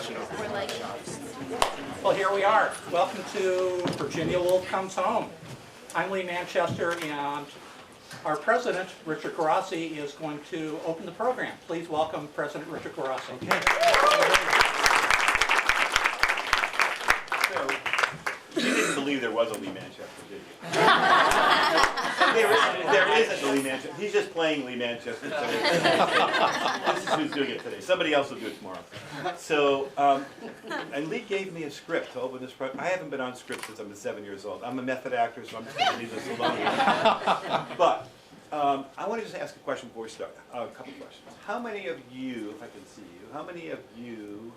question. Well, here we are. Welcome to Virginia Woolf Comes Home. I'm Lee Manchester, and our president, Richard Carrassi, is going to open the program. Please welcome President Richard Carrassi. Okay. So, you didn't believe there was a Lee Manchester, did you? there isn't a Lee Manchester. He's just playing Lee Manchester today. This is who's doing it today. Somebody else will do it tomorrow. So, and Lee gave me a script to open this program. I haven't been on script since I'm 7 years old. I'm a method actor, so I'm just going to leave this alone. But I want to just ask a question before we start. A couple questions. How many of you, if I can see you, how many of you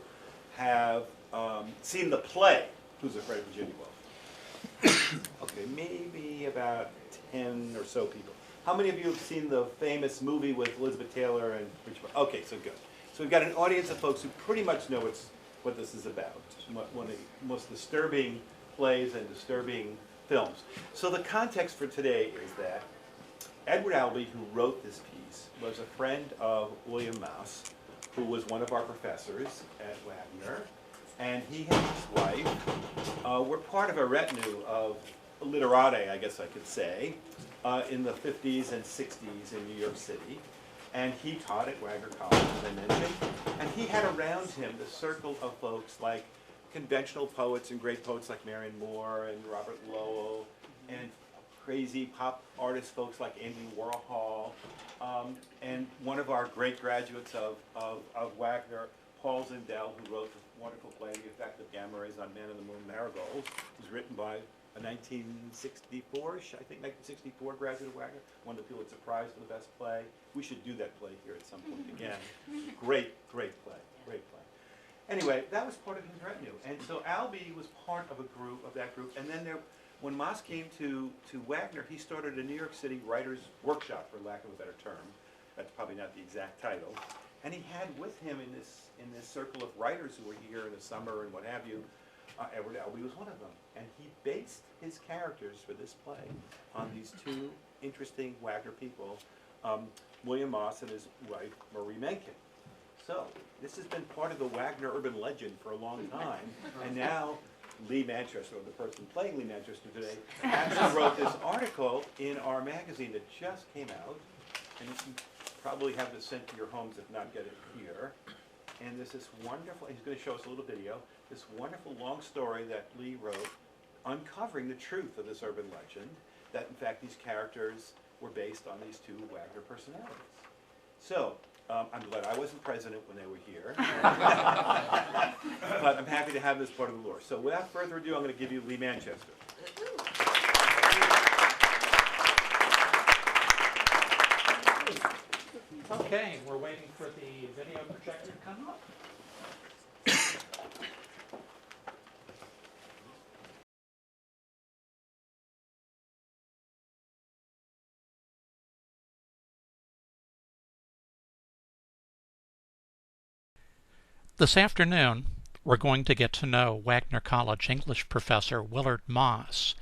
have seen the play Who's Afraid of Virginia Woolf? Okay, maybe about 10 or so people. How many of you have seen the famous movie with Elizabeth Taylor and Richard? Okay, so good. So we've got an audience of folks who pretty much know what this is about. One of the most disturbing plays and disturbing films. So the context for today is that Edward Albee, who wrote this piece, was a friend of William Moss, who was one of our professors at Wagner, and he and his wife were part of a retinue of literati, I guess I could say, in the 50s and 60s in New York City. And he taught at Wagner College, as I mentioned, and he had around him the circle of folks like conventional poets and great poets like Marion Moore and Robert Lowell, and crazy pop artist folks like Andy Warhol, and one of our great graduates of Wagner, Paul Zindel, who wrote the wonderful play The Effect of Gamma Rays on Man in the Moon Marigold. It was written by a 1964-ish, I think 1964 graduate of Wagner, won the Pulitzer Prize for the best play. We should do that play here at some point again. Great play, great play. Anyway, that was part of his retinue. And so Albee was part of that group. And then when Moss came to Wagner, he started a New York City writers' workshop, for lack of a better term. That's probably not the exact title. And he had with him in this circle of writers who were here in the summer and what have you, Edward Albee was one of them. And he based his characters for this play on these two interesting Wagner people, William Moss and his wife, Marie Menken. So this has been part of the Wagner urban legend for a long time. And now Lee Manchester, or the person playing Lee Manchester today, actually wrote this article in our magazine that just came out. And you can probably have this sent to your homes, if not get it here. And there's this wonderful, he's going to show us a little video, this wonderful long story that Lee wrote uncovering the truth of this urban legend, that in fact these characters were based on these two Wagner personalities. So, I'm glad I wasn't president when they were here, but I'm happy to have this part of the lore. So without further ado, I'm going to give you Lee Manchester. Okay, we're waiting for the video projector to come up. This afternoon, we're going to get to know Wagner College English professor Willard Moss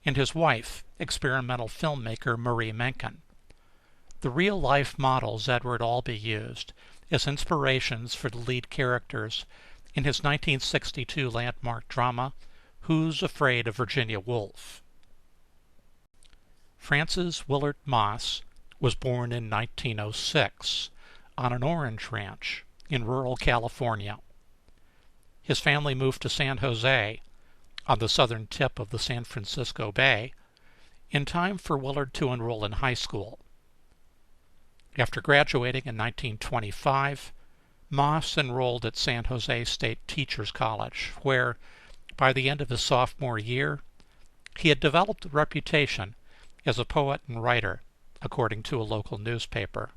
and his wife, experimental filmmaker Marie Menken. The real-life models Edward Albee used as inspirations for the lead characters in his 1962 landmark drama, Who's Afraid of Virginia Woolf? Francis Willard Moss was born in 1906 on an orange ranch in rural California. His family moved to San Jose, on the southern tip of the San Francisco Bay, in time for Willard to enroll in high school. After graduating in 1925, Moss enrolled at San Jose State Teachers College, where, by the end of his sophomore year, he had developed a reputation as a poet and writer, according to a local newspaper.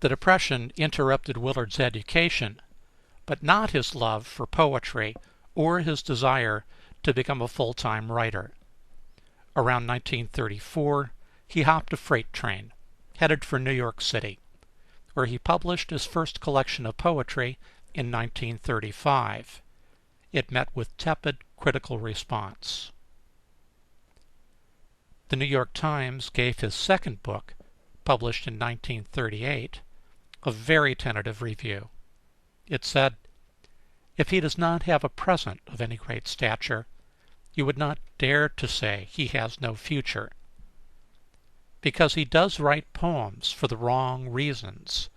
The Depression interrupted Willard's education, but not his love for poetry or his desire to become a full-time writer. Around 1934, he hopped a freight train, headed for New York City, where he published his first collection of poetry in 1935. It met with tepid critical response. The New York Times gave his second book, published in 1938, a very tentative review. It said, "If he does not have a present of any great stature, you would not dare to say he has no future, because he does write poems for the wrong reasons,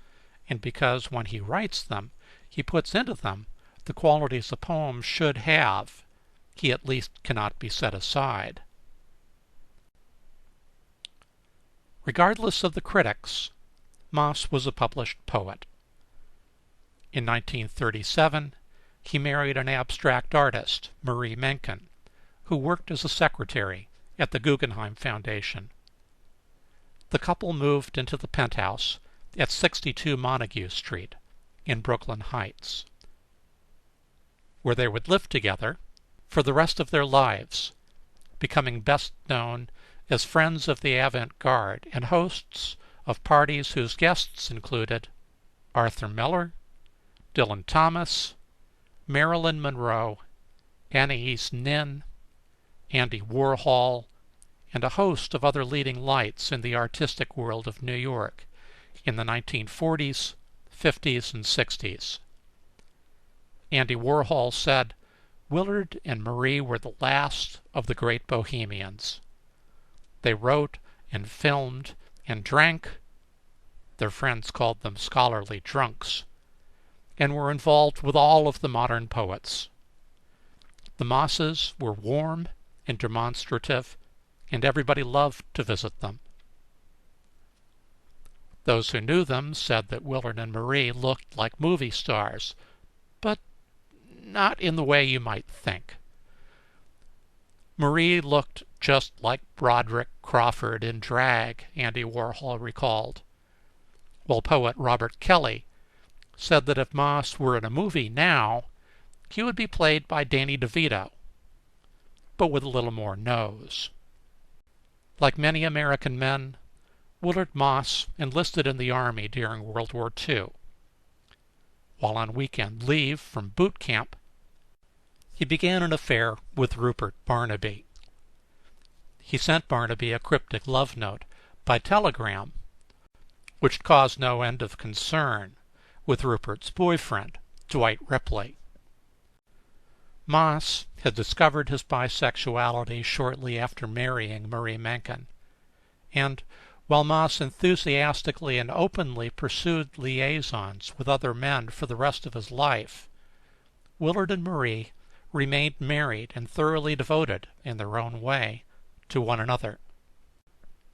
and because when he writes them, he puts into them the qualities a poem should have, he at least cannot be set aside." Regardless of the critics, Moss was a published poet. In 1937, he married an abstract artist, Marie Menken, who worked as a secretary at the Guggenheim Foundation. The couple moved into the penthouse at 62 Montague Street in Brooklyn Heights, where they would live together for the rest of their lives, becoming best known as friends of the avant-garde and hosts of parties whose guests included Arthur Miller, Dylan Thomas, Marilyn Monroe, Anais Nin, Andy Warhol, and a host of other leading lights in the artistic world of New York in the 1940s, 50s, and 60s. Andy Warhol said, "Willard and Marie were the last of the great bohemians. They wrote and filmed and drank," their friends called them scholarly drunks, "and were involved with all of the modern poets. The Mosses were warm and demonstrative, and everybody loved to visit them." Those who knew them said that Willard and Marie looked like movie stars, but not in the way you might think. Marie looked just like Broderick Crawford in drag, Andy Warhol recalled, while poet Robert Kelly said that if Moss were in a movie now, he would be played by Danny DeVito, but with a little more nose. Like many American men, Willard Moss enlisted in the Army during World War II. While on weekend leave from boot camp, he began an affair with Rupert Barnaby. He sent Barnaby a cryptic love note by telegram, which caused no end of concern with Rupert's boyfriend, Dwight Ripley. Moss had discovered his bisexuality shortly after marrying Marie Menken, and while Moss enthusiastically and openly pursued liaisons with other men for the rest of his life, Willard and Marie remained married and thoroughly devoted, in their own way, to one another.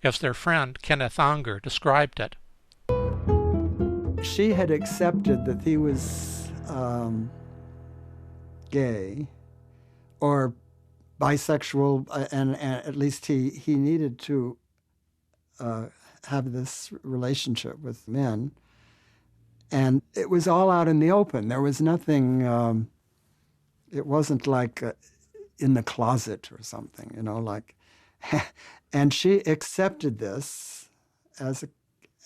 As their friend Kenneth Unger described it, she had accepted that he was gay or bisexual, and at least he needed to have this relationship with men. And it was all out in the open. There was nothing, it wasn't like in the closet or something, like, and she accepted this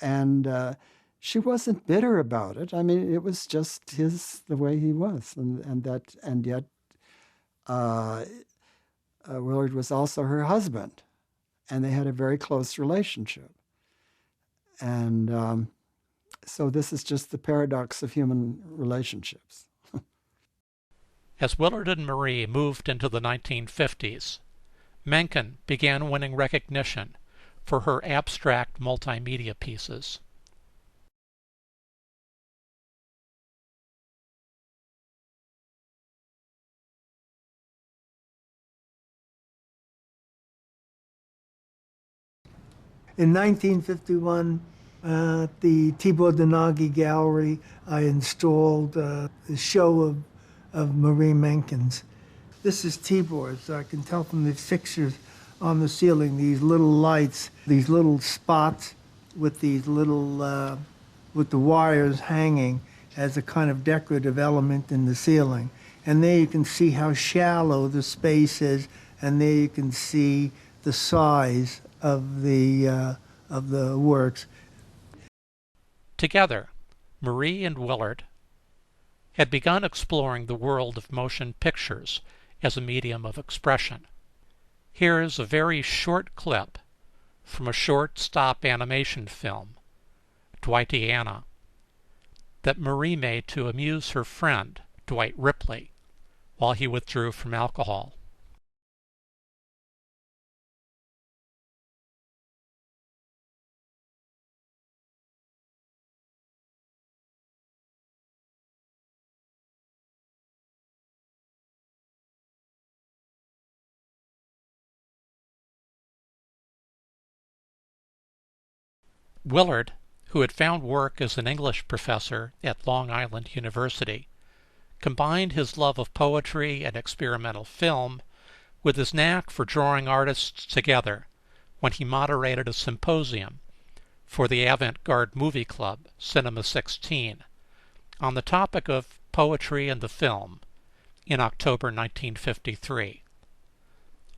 and she wasn't bitter about it. I mean, it was just the way he was, and yet Willard was also her husband, and they had a very close relationship. And so this is just the paradox of human relationships. As Willard and Marie moved into the 1950s, Menken began winning recognition for her abstract multimedia pieces. In 1951, at the Tibor Donaghy Gallery, I installed a show of Marie Menken's. This is Tibor's. I can tell from the fixtures on the ceiling, these little lights, these little spots with these little, with the wires hanging as a kind of decorative element in the ceiling. And there you can see how shallow the space is, and there you can see the size of the works. Together, Marie and Willard had begun exploring the world of motion pictures as a medium of expression. Here is a very short clip from a short stop animation film, Dwightiana, that Marie made to amuse her friend, Dwight Ripley, while he withdrew from alcohol. Willard, who had found work as an English professor at Long Island University, combined his love of poetry and experimental film with his knack for drawing artists together when he moderated a symposium for the avant-garde movie club, Cinema 16, on the topic of poetry and the film in October 1953.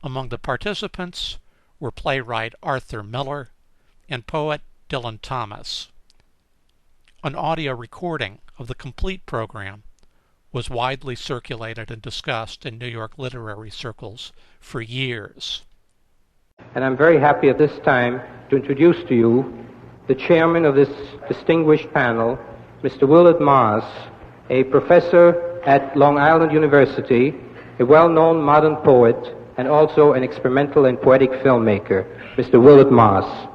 Among the participants were playwright Arthur Miller and poet Dylan Thomas. An audio recording of the complete program was widely circulated and discussed in New York literary circles for years. And I'm very happy at this time to introduce to you the chairman of this distinguished panel, Mr. Willard Moss, a professor at Long Island University, a well-known modern poet, and also an experimental and poetic filmmaker, Mr. Willard Moss.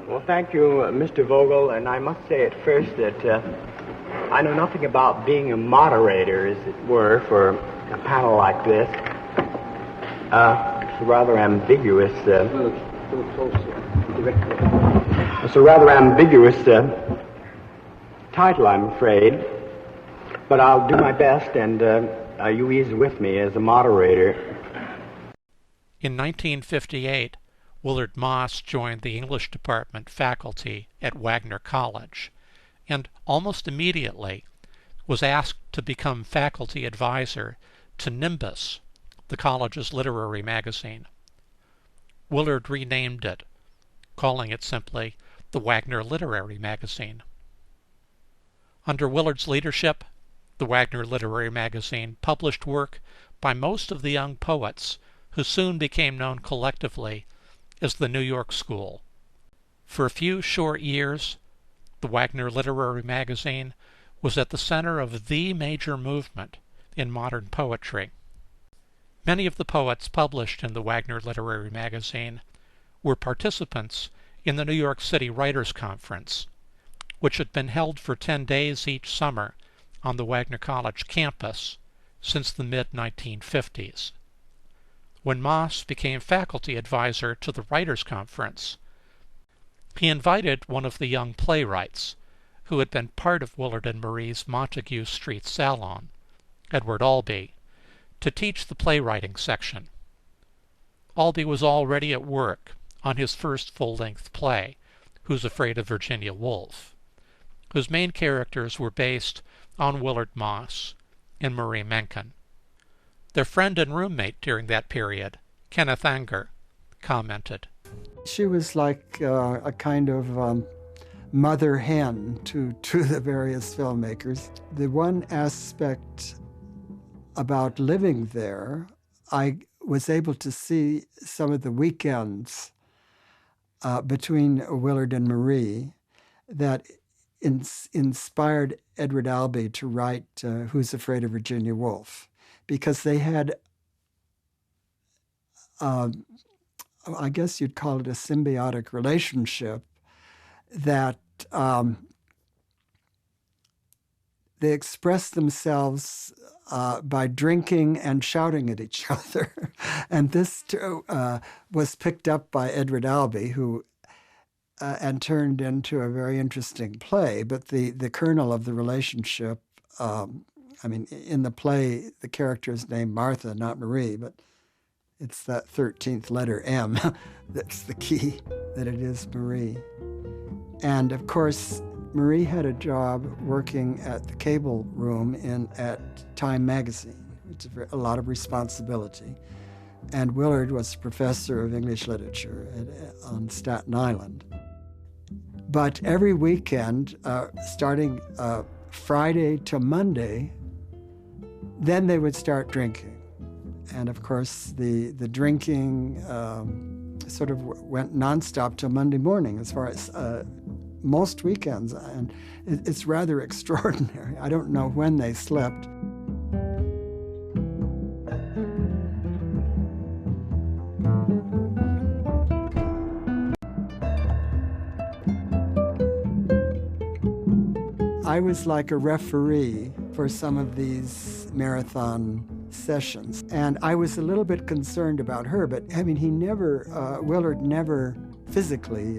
Well, thank you, Mr. Vogel, and I must say at first that I know nothing about being a moderator, as it were, for a panel like this. It's a rather ambiguous... It's a rather ambiguous title, I'm afraid, but I'll do my best, and you ease with me as a moderator. In 1958, Willard Moss joined the English department faculty at Wagner College, and almost immediately was asked to become faculty advisor to Nimbus, the college's literary magazine. Willard renamed it, calling it simply the Wagner Literary Magazine. Under Willard's leadership, the Wagner Literary Magazine published work by most of the young poets who soon became known collectively as the New York School. For a few short years, the Wagner Literary Magazine was at the center of the major movement in modern poetry. Many of the poets published in the Wagner Literary Magazine were participants in the New York City Writers' Conference, which had been held for 10 days each summer on the Wagner College campus since the mid-1950s. When Moss became faculty advisor to the Writers' Conference, he invited one of the young playwrights who had been part of Willard and Marie's Montague Street Salon, Edward Albee, to teach the playwriting section. Albee was already at work on his first full-length play, Who's Afraid of Virginia Woolf, whose main characters were based on Willard Moss and Marie Menken. Their friend and roommate during that period, Kenneth Anger, commented, She was like a kind of mother hen to the various filmmakers. The one aspect about living there, I was able to see some of the weekends between Willard and Marie that inspired Edward Albee to write Who's Afraid of Virginia Woolf, because they had, I guess you'd call it a symbiotic relationship, that they expressed themselves by drinking and shouting at each other. And this too, was picked up by Edward Albee, who and turned into a very interesting play. But the kernel of the relationship, I mean, in the play, the character is named Martha, not Marie, but it's that 13th letter M that's the key, that it is Marie. And of course, Marie had a job working at the cable room at Time magazine. It's a lot of responsibility. And Willard was a professor of English literature on Staten Island. But every weekend, starting Friday to Monday, then they would start drinking. And of course, the drinking sort of went nonstop till Monday morning as far as most weekends. And it's rather extraordinary. I don't know when they slept. I was like a referee for some of these marathon sessions, and I was a little bit concerned about her, but I mean, Willard never physically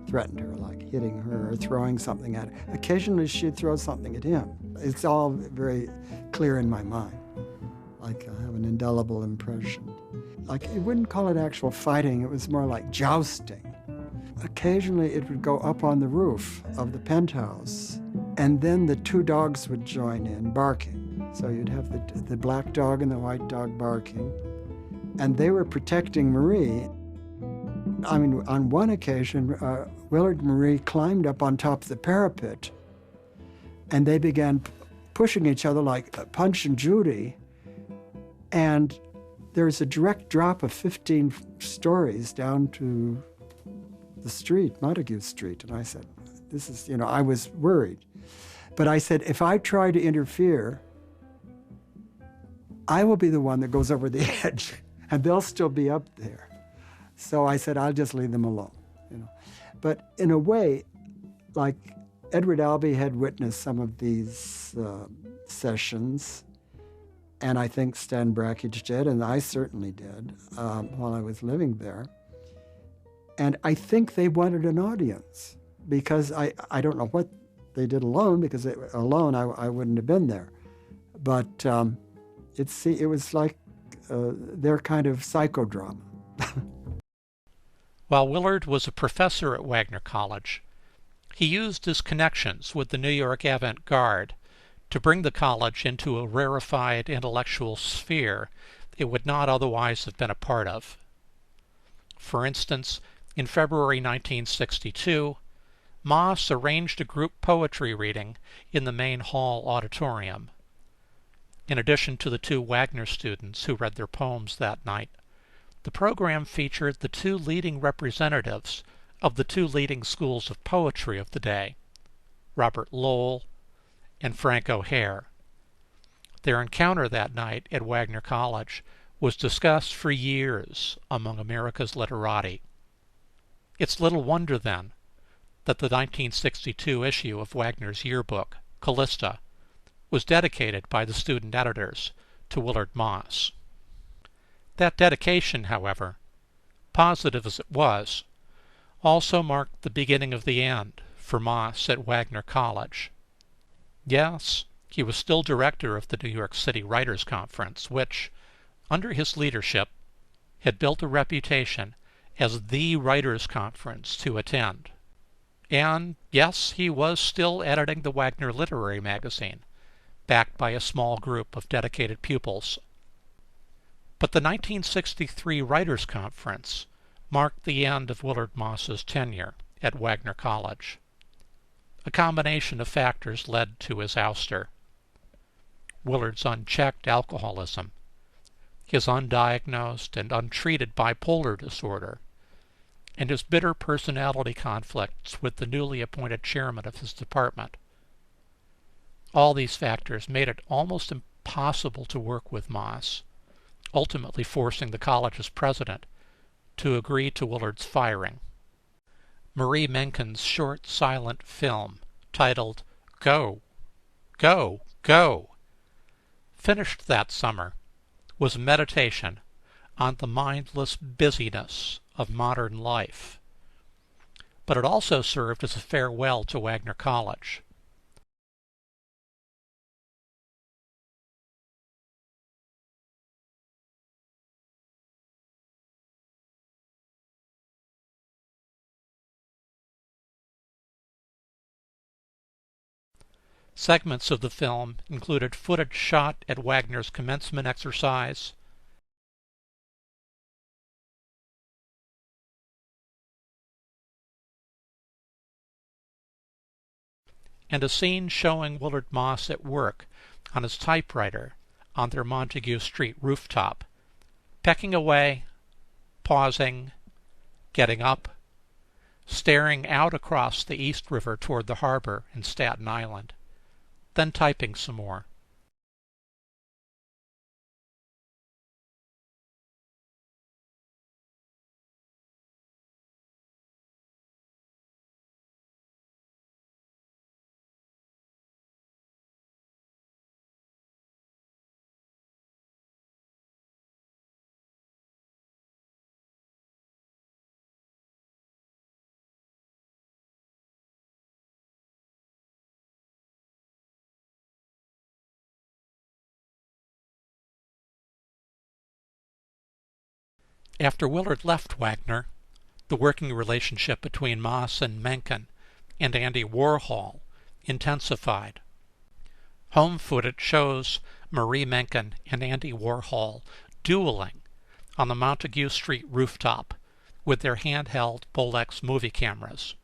threatened her, like hitting her or throwing something at her. Occasionally she'd throw something at him. It's all very clear in my mind. Like I have an indelible impression. Like, you wouldn't call it actual fighting, it was more like jousting. Occasionally it would go up on the roof of the penthouse, and then the two dogs would join in barking. So you'd have the black dog and the white dog barking, and they were protecting Marie. I mean, on one occasion, Willard and Marie climbed up on top of the parapet, and they began pushing each other like Punch and Judy, and there's a direct drop of 15 stories down to the street, Montague Street. And I said, this is, I was worried. But I said, if I try to interfere, I will be the one that goes over the edge, and they'll still be up there. So I said, I'll just leave them alone. But in a way, like Edward Albee had witnessed some of these sessions, and I think Stan Brakhage did, and I certainly did while I was living there. And I think they wanted an audience, because I don't know what they did alone, because alone I wouldn't have been there. But it was like their kind of psychodrama. While Willard was a professor at Wagner College, he used his connections with the New York avant-garde to bring the college into a rarefied intellectual sphere it would not otherwise have been a part of. For instance, in February 1962, Moss arranged a group poetry reading in the main hall auditorium. In addition to the two Wagner students who read their poems that night, the program featured the two leading representatives of the two leading schools of poetry of the day, Robert Lowell and Frank O'Hare. Their encounter that night at Wagner College was discussed for years among America's literati. It's little wonder, then, that the 1962 issue of Wagner's yearbook, Callista, was dedicated by the student editors to Willard Moss. That dedication, however, positive as it was, also marked the beginning of the end for Moss at Wagner College. Yes, he was still director of the New York City Writers' Conference, which, under his leadership, had built a reputation as the writers' conference to attend. And, yes, he was still editing the Wagner Literary Magazine, backed by a small group of dedicated pupils. But the 1963 Writers' Conference marked the end of Willard Moss's tenure at Wagner College. A combination of factors led to his ouster. Willard's unchecked alcoholism, his undiagnosed and untreated bipolar disorder, and his bitter personality conflicts with the newly appointed chairman of his department. All these factors made it almost impossible to work with Moss, ultimately forcing the college's president to agree to Willard's firing. Marie Menken's short, silent film, titled Go, Go, Go, finished that summer, was a meditation on the mindless busyness of modern life. But it also served as a farewell to Wagner College. Segments of the film included footage shot at Wagner's commencement exercise, and a scene showing Willard Moss at work on his typewriter on their Montague Street rooftop, pecking away, pausing, getting up, staring out across the East River toward the harbor in Staten Island, then typing some more. After Willard left Wagner, the working relationship between Moss and Menken and Andy Warhol intensified. Home footage shows Marie Menken and Andy Warhol dueling on the Montague Street rooftop with their handheld Bolex movie cameras.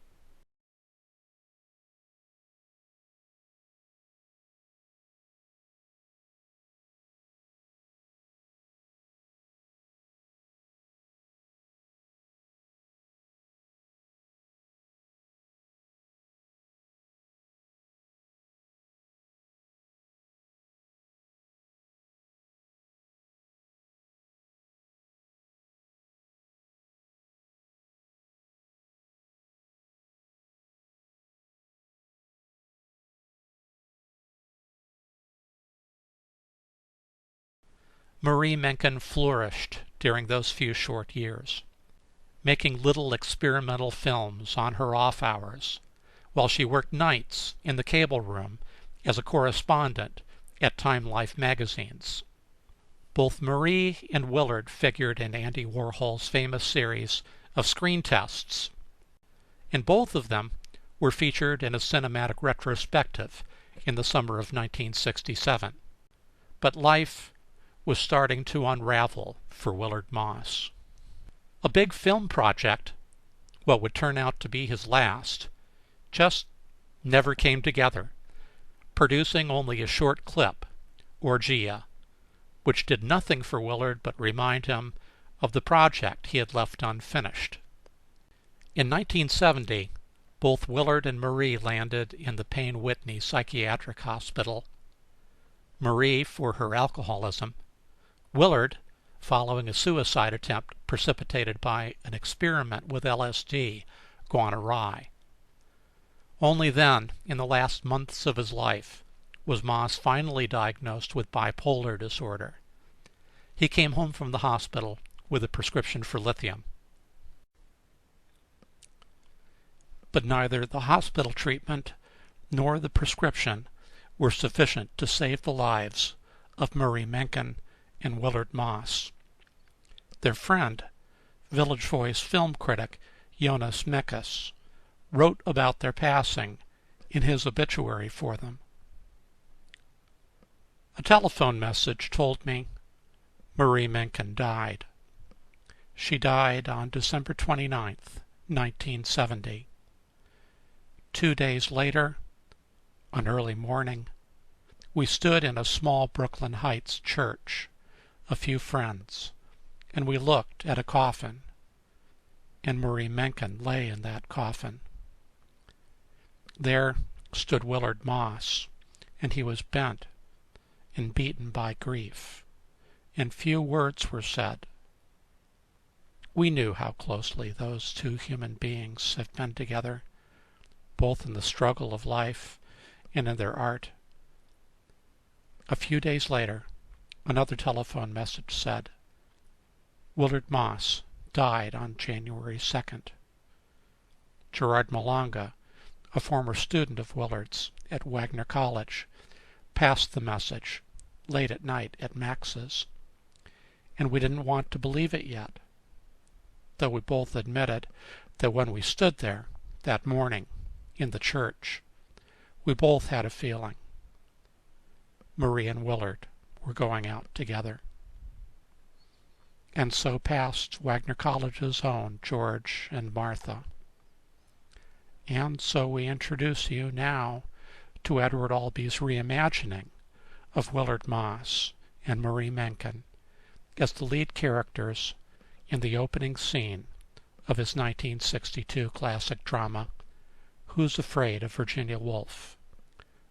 Marie Menken flourished during those few short years, making little experimental films on her off hours, while she worked nights in the cable room as a correspondent at Time Life magazines. Both Marie and Willard figured in Andy Warhol's famous series of screen tests, and both of them were featured in a cinematic retrospective in the summer of 1967. But life was starting to unravel for Willard Moss. A big film project, what would turn out to be his last, just never came together, producing only a short clip, Orgia, which did nothing for Willard but remind him of the project he had left unfinished. In 1970, both Willard and Marie landed in the Payne Whitney Psychiatric Hospital. Marie for her alcoholism, Willard following a suicide attempt precipitated by an experiment with LSD gone awry. Only then, in the last months of his life, was Moss finally diagnosed with bipolar disorder. He came home from the hospital with a prescription for lithium. But neither the hospital treatment nor the prescription were sufficient to save the lives of Marie Menken and Willard Moss. Their friend, Village Voice film critic Jonas Mekas, wrote about their passing in his obituary for them. A telephone message told me Marie Menken died. She died on December 29th, 1970. 2 days later, on early morning, we stood in a small Brooklyn Heights church, a few friends, and we looked at a coffin, and Marie Menken lay in that coffin. There stood Willard Moss, and he was bent and beaten by grief, and few words were said. We knew how closely those two human beings have been together, both in the struggle of life and in their art. A few days later, another telephone message said, Willard Moss died on January 2nd. Gerard Malanga, a former student of Willard's at Wagner College, passed the message late at night at Max's, and we didn't want to believe it yet, though we both admitted that when we stood there that morning in the church, we both had a feeling Marie and Willard were going out together. And so passed Wagner College's own George and Martha. And so we introduce you now to Edward Albee's reimagining of Willard Moss and Marie Menken as the lead characters in the opening scene of his 1962 classic drama, Who's Afraid of Virginia Woolf,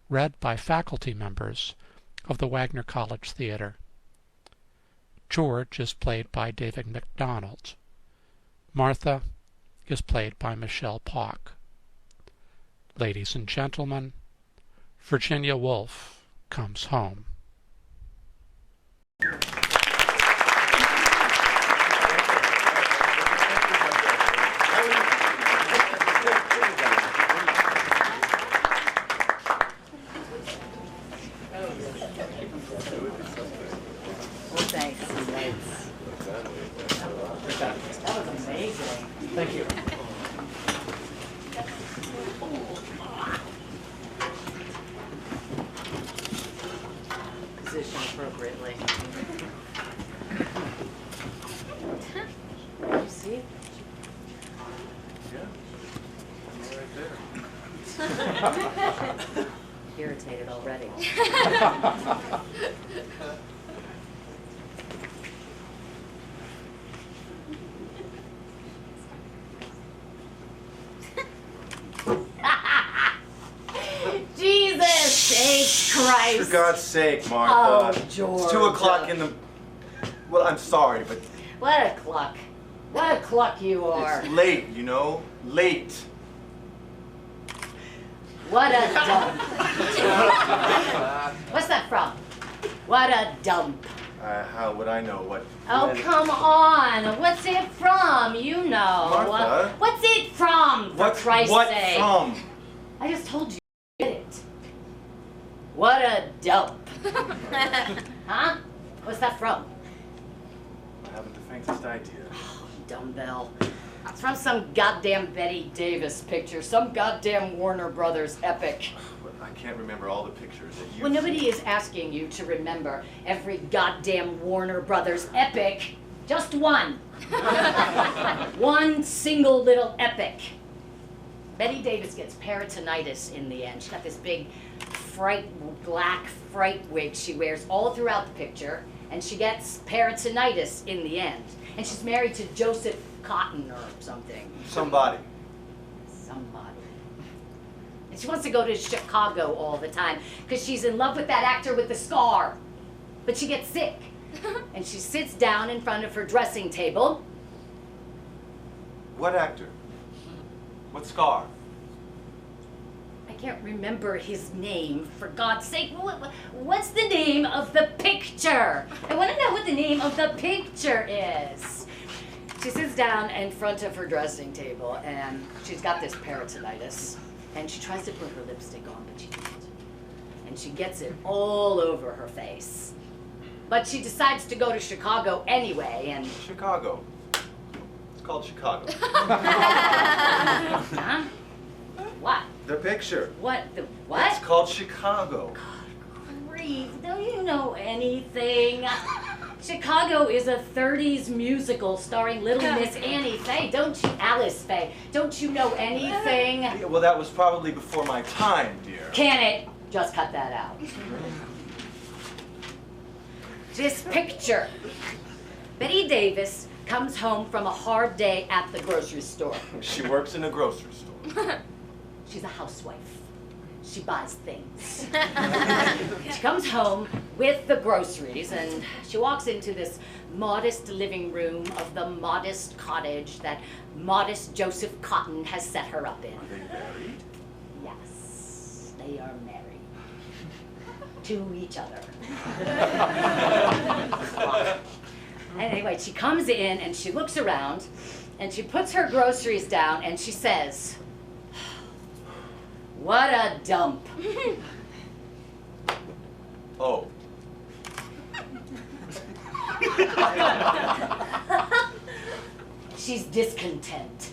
read by faculty members of the Wagner College Theater. George is played by David MacDonald. Martha is played by Michelle Pauck. Ladies and gentlemen, Virginia Woolf comes home. Thank you. Position appropriately. You see? Irritated already. For God's sake, Martha. Oh, George. It's 2 o'clock in the... Well, I'm sorry, but... What a cluck. What a cluck you are. It's late, you know? Late. What a dump. What's that from? What a dump. How would I know what... Oh, come on. What's it from? You know. Martha? What's it from, for Christ's sake? What from? I just told you. Get it. What a dump. Huh? What's that from? I haven't the faintest idea. Oh, dumbbell. It's from some goddamn Betty Davis picture, some goddamn Warner Brothers epic. I can't remember all the pictures that you... Well, nobody is asking you to remember every goddamn Warner Brothers epic. Just one. One single little epic. Betty Davis gets peritonitis in the end. She's got this big black fright wig she wears all throughout the picture, and she gets peritonitis in the end. And she's married to Joseph Cotton or something. Somebody. And she wants to go to Chicago all the time because she's in love with that actor with the scar. But she gets sick. And she sits down in front of her dressing table. What actor? What scar? I can't remember his name, for God's sake. What's the name of the picture? I want to know what the name of the picture is. She sits down in front of her dressing table, and she's got this peritonitis. And she tries to put her lipstick on, but she can't. And she gets it all over her face. But she decides to go to Chicago anyway, and... Chicago. It's called Chicago. Huh? What? The picture. What? The what? It's called Chicago. God, grief. Don't you know anything? Chicago is a 30s musical starring Little Miss Annie Faye. Don't you, Alice Faye, don't you know anything? Yeah, well, that was probably before my time, dear. Can it? Just cut that out. This picture. Betty Davis comes home from a hard day at the grocery store. She works in a grocery store. She's a housewife. She buys things. She comes home with the groceries, and she walks into this modest living room of the modest cottage that modest Joseph Cotton has set her up in. Are they married? Yes, they are married. To each other. Anyway, she comes in and she looks around and she puts her groceries down and she says, "What a dump." Oh. She's discontent.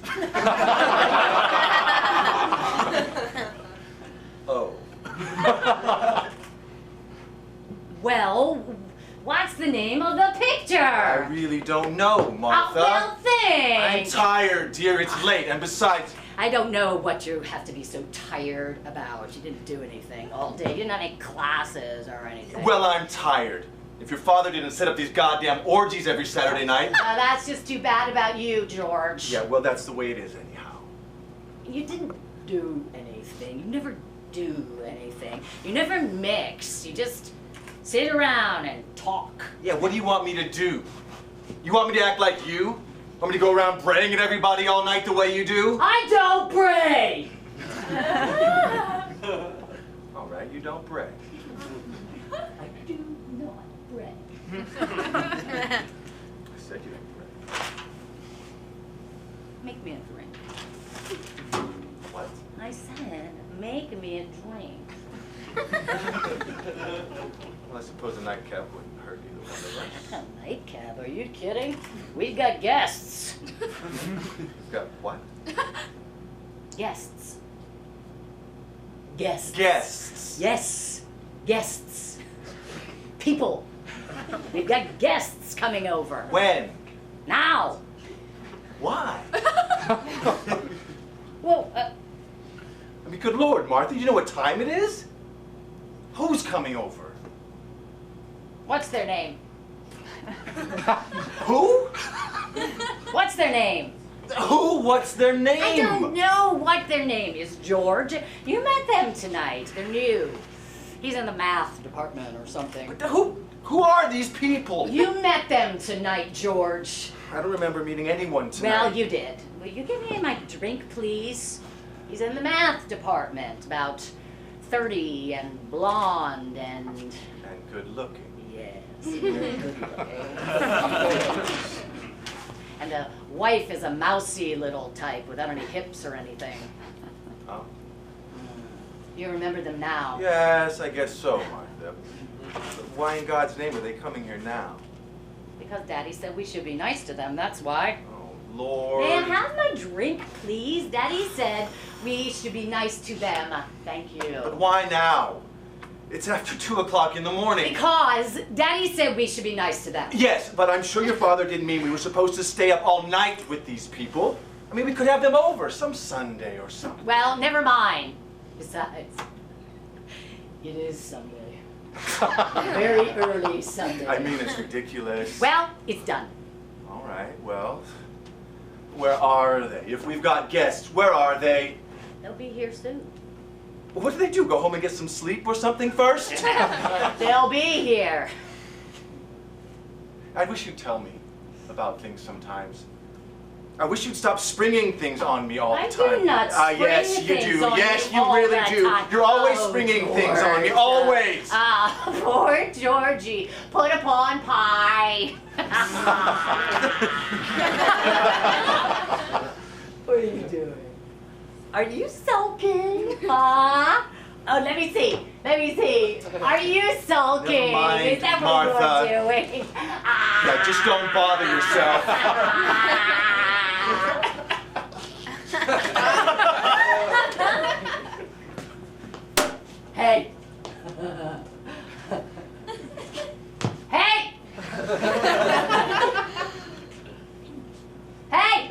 Oh. Well, what's the name of the picture? I really don't know, Martha. Well, think. I'm tired, dear. It's late, and besides... I don't know what you have to be so tired about. You didn't do anything all day. You didn't have any classes or anything. Well, I'm tired. If your father didn't set up these goddamn orgies every Saturday night. That's just too bad about you, George. Yeah, well, that's the way it is anyhow. You didn't do anything. You never do anything. You never mix. You just sit around and talk. Yeah, what do you want me to do? You want me to act like you? Want me to go around praying at everybody all night the way you do? I don't pray! All right, you don't pray. I do not pray. I said you don't pray. Make me a drink. What? I said, make me a drink. Well, I suppose a nightcap wouldn't hurt either one of us. A nightcap? Are you kidding? We've got guests. You've got what? Guests. Guests. Guests. Yes. Guests. People. We've got guests coming over. When? Now. Why? Well, I mean, good Lord, Martha, you know what time it is? Who's coming over? what's their name? Who? What's their name? Who? What's their name? I don't know what their name is, George. You met them tonight. They're new. He's in the math department or something. But who are these people? You met them tonight, George. I don't remember meeting anyone tonight. Well, you did. Will you give me my drink, please? He's in the math department, about 30 and blonde and... And good looking. Yes, good looking. And the wife is a mousy little type without any hips or anything. Oh. You remember them now? Yes, I guess so, Martha. But why in God's name are they coming here now? Because Daddy said we should be nice to them, that's why. Oh, Lord. May I have my drink, please? Daddy said we should be nice to them. Thank you. But why now? It's after 2 o'clock in the morning. Because Daddy said we should be nice to them. Yes, but I'm sure your father didn't mean we were supposed to stay up all night with these people. I mean, we could have them over some Sunday or something. Well, never mind. Besides, it is Sunday. Very early Sunday. I mean, it's ridiculous. Well, it's done. All right, well, where are they? If we've got guests, where are they? They'll be here soon. What do they do? Go home and get some sleep or something first? They'll be here. I wish you'd tell me about things sometimes. I wish you'd stop springing things on me all the time. I do not spring yes, you things do. on Yes, you you all really the do. time. You're always Oh, springing George. things on me. Always. Poor Georgie. Put upon pie. What are you doing? Are you sulking? Huh? Oh, let me see. Let me see. Are you sulking? Never mind, Is that what Martha. you're doing? Yeah, just don't bother yourself. Hey. Hey! Hey!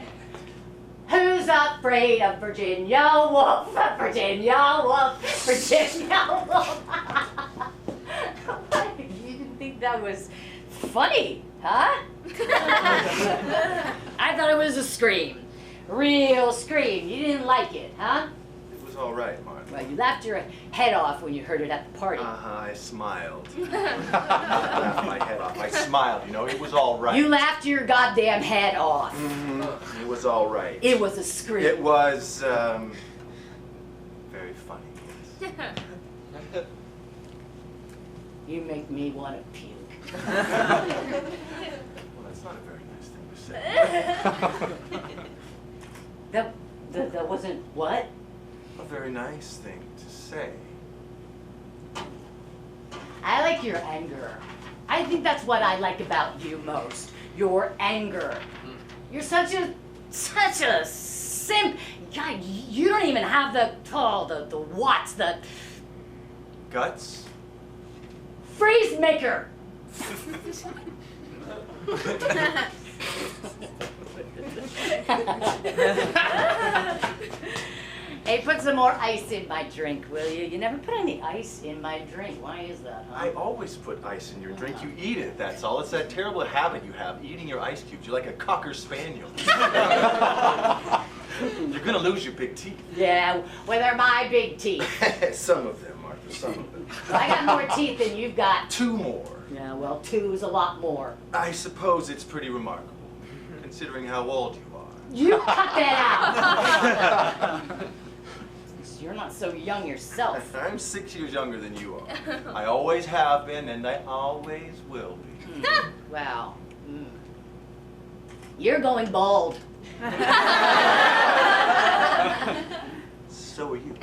Who's afraid of Virginia Woolf? Virginia Woolf! Virginia Woolf! You didn't think that was funny, huh? I thought it was a scream. Real scream. You didn't like it, huh? It was all right, Martha. Well, you laughed your head off when you heard it at the party. I smiled. I laughed my head off. I smiled, you know. It was all right. You laughed your goddamn head off. It was all right. It was a scream. It was, very funny, yes. You make me want to puke. Well, that's not a very nice thing to say. That wasn't what? A very nice thing to say. I like your anger. I think that's what I like about you most. Your anger. You're such a simp. God, you don't even have the what's the Guts? freeze maker. Hey, put some more ice in my drink, will you? You never put any ice in my drink. Why is that, huh? I always put ice in your drink. You eat it, that's all. It's that terrible habit you have, eating your ice cubes. You're like a Cocker Spaniel. You're gonna lose your big teeth. Yeah, well, they're my big teeth. Some of them, Martha, some of them. I got more teeth than you've got. 2 more. Yeah, well, 2's a lot more. I suppose it's pretty remarkable, considering how old you are. You cut that out! You're not so young yourself. I'm 6 years younger than you are. I always have been, and I always will be. Wow. You're going bald. So are you.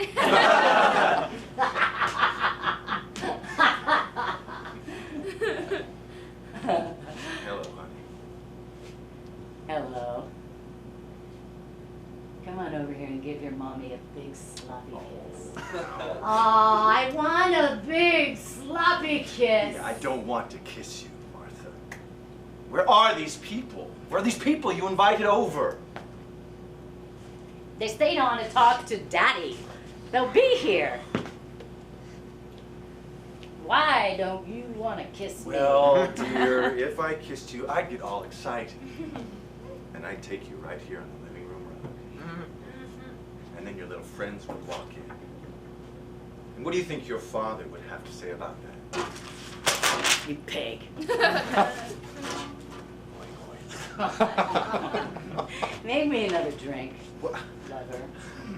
Hello, honey. Hello. Come on over here and give your mommy a big sloppy kiss. Oh, I want a big sloppy kiss. Yeah, I don't want to kiss you, Martha. Where are these people? Where are these people you invited over? They stayed on to talk to Daddy. They'll be here. Why don't you want to kiss me? Well, dear, if I kissed you, I'd get all excited. And I'd take you right here on the living room rug. And then your little friends would walk in. And what do you think your father would have to say about that? You pig. Make me another drink, What? lover.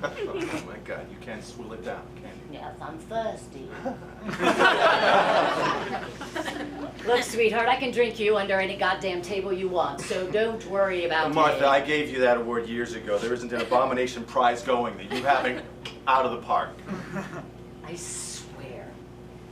Oh my God, you can't swill it down, can you? Yes, I'm thirsty. Look, sweetheart, I can drink you under any goddamn table you want, so don't worry about Martha, me. I gave you that award years ago. There isn't an abomination prize going that you haven't out of the park. I swear,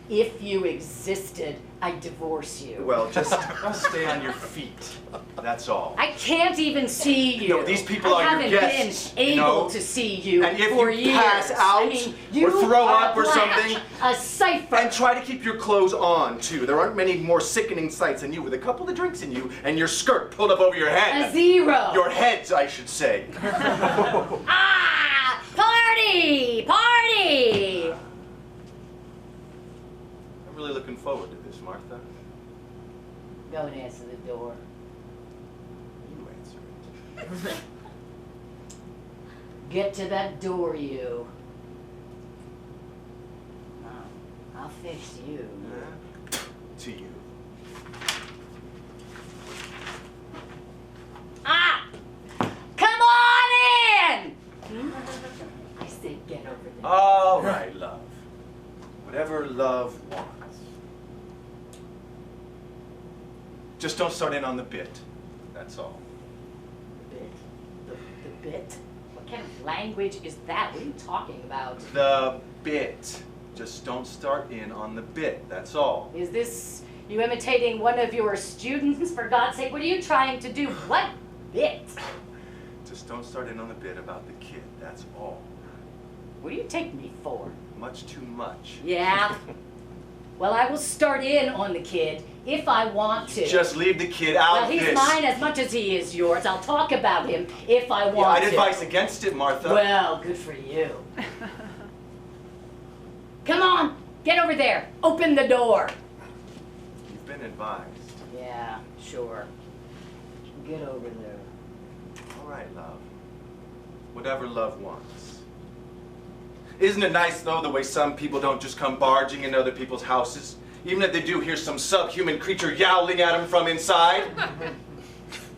if you existed, I'd divorce you. Well, just stay on your feet. That's all. I can't even see you. No, these people are your guests, I haven't been you able know? to see you And if for you years. pass out I mean, you or throw are up or black, something, a cipher. and try to keep your clothes on, too. There aren't many more sickening sights than you with a couple of drinks in you and your skirt pulled up over your head. A zero. Your heads, I should say. Ah! Party! Party! I'm really looking forward to this, Martha. Go and answer the door. You answer it. Get to that door, you. No, I'll fix you. To you. Ah! Come on in! I said get over there. All right, love. Whatever love wants. Just don't start in on the bit. That's all. Bit? The bit? What kind of language is that? What are you talking about? The bit. Just don't start in on the bit. That's all. Is this you imitating one of your students? For God's sake, what are you trying to do? What bit? Just don't start in on the bit about the kid. That's all. What do you take me for? Much too much. Yeah? Well, I will start in on the kid if I want to. Just leave the kid out Well, of he's this. mine as much as he is yours. I'll talk about him if I want I'd to. advise against it, Martha. Well, good for you. Come on, get over there. Open the door. You've been advised. Yeah, sure. Get over there. All right, love. Whatever love wants. Isn't it nice, though, the way some people don't just come barging into other people's houses? Even if they do hear some subhuman creature yowling at them from inside?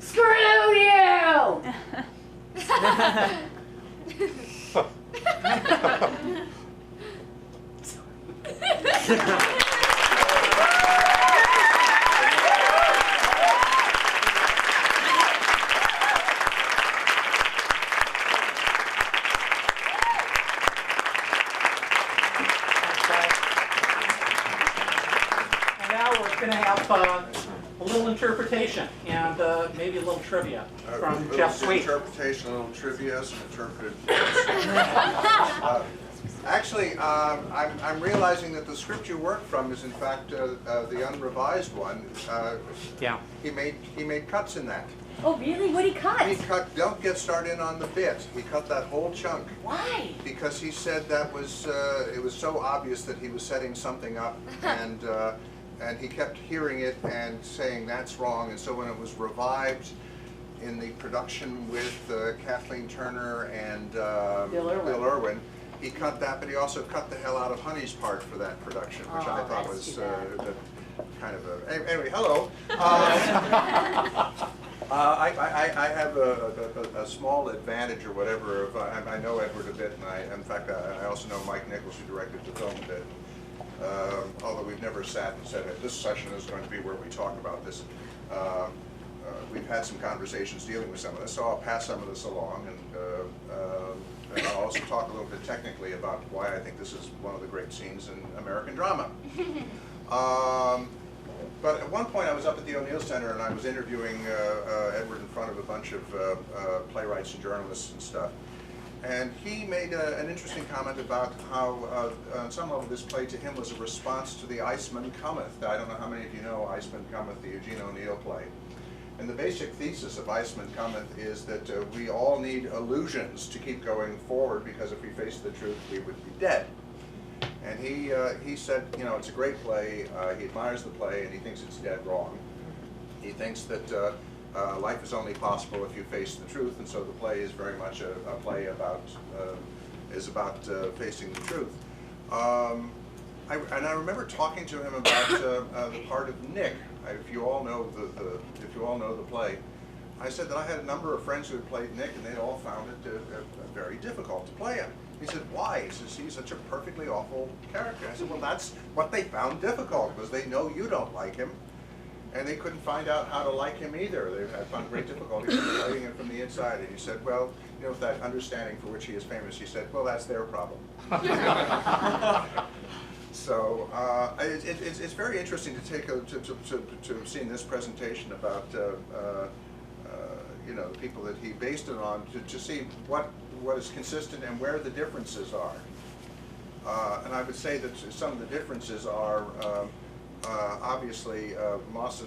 Screw you! Going to have a little interpretation and maybe a little trivia from Jeff Sweet. Interpretation, a little trivia, some interpreted. Actually, I'm realizing that the script you worked from is in fact the unrevised one. Yeah. He made cuts in that. Oh, really? What'd he cut? He cut, don't get started on the bit. He cut that whole chunk. Why? Because he said that was, it was so obvious that he was setting something up, and he kept hearing it and saying that's wrong. And so when it was revived in the production with Kathleen Turner and Bill Irwin, he cut that, but he also cut the hell out of Honey's part for that production, which I thought was kind of a... Anyway, hello. I have a small advantage or whatever. I know Edward a bit, and in fact, I also know Mike Nichols, who directed the film a bit. Although we've never sat and said, this session is going to be where we talk about this. We've had some conversations dealing with some of this, so I'll pass some of this along, and I'll also talk a little bit technically about why I think this is one of the great scenes in American drama. But at one point I was up at the O'Neill Center and I was interviewing Edward in front of a bunch of playwrights and journalists and stuff. And he made an interesting comment about how, on some level, this play to him was a response to the Iceman Cometh. I don't know how many of you know Iceman Cometh, the Eugene O'Neill play. And the basic thesis of Iceman Cometh is that we all need illusions to keep going forward, because if we face the truth, we would be dead. And he said, you know, it's a great play. He admires the play, and he thinks it's dead wrong. He thinks that life is only possible if you face the truth, and so the play is very much a play about facing the truth. And I remember talking to him about the part of Nick. If you all know the play, I said that I had a number of friends who had played Nick, and they all found it very difficult to play him. He said, why? He says, he's such a perfectly awful character. I said, well, that's what they found difficult, because they know you don't like him, and they couldn't find out how to like him either. They had found great difficulty playing him from the inside. And he said, well, you know, with that understanding for which he is famous, he said, well, that's their problem. So it's very interesting to take to seeing this presentation about you know, the people that he based it on, to see what is consistent and where the differences are. And I would say that some of the differences are obviously Moss,